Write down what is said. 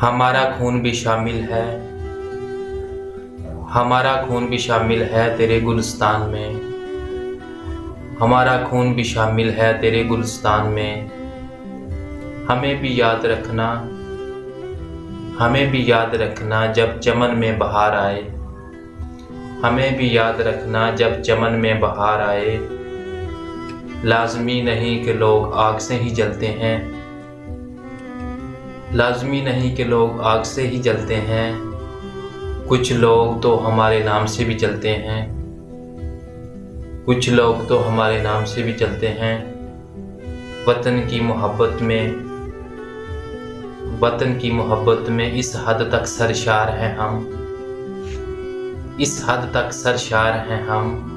हमारा खून भी शामिल है, हमारा खून भी शामिल है तेरे गुलिस्तान में, हमारा खून भी शामिल है तेरे गुलिस्तान में। हमें भी याद रखना, हमें भी याद रखना जब चमन में बहार आए, हमें भी याद रखना जब चमन में बहार आए। लाज़मी नहीं कि लोग आग से ही जलते हैं, लाज़मी नहीं कि लोग आग से ही जलते हैं, कुछ लोग तो हमारे नाम से भी जलते हैं, कुछ लोग तो हमारे नाम से भी जलते हैं। वतन की मोहब्बत में, वतन की मोहब्बत में इस हद तक सरशार हैं हम, इस हद तक सरशार हैं हम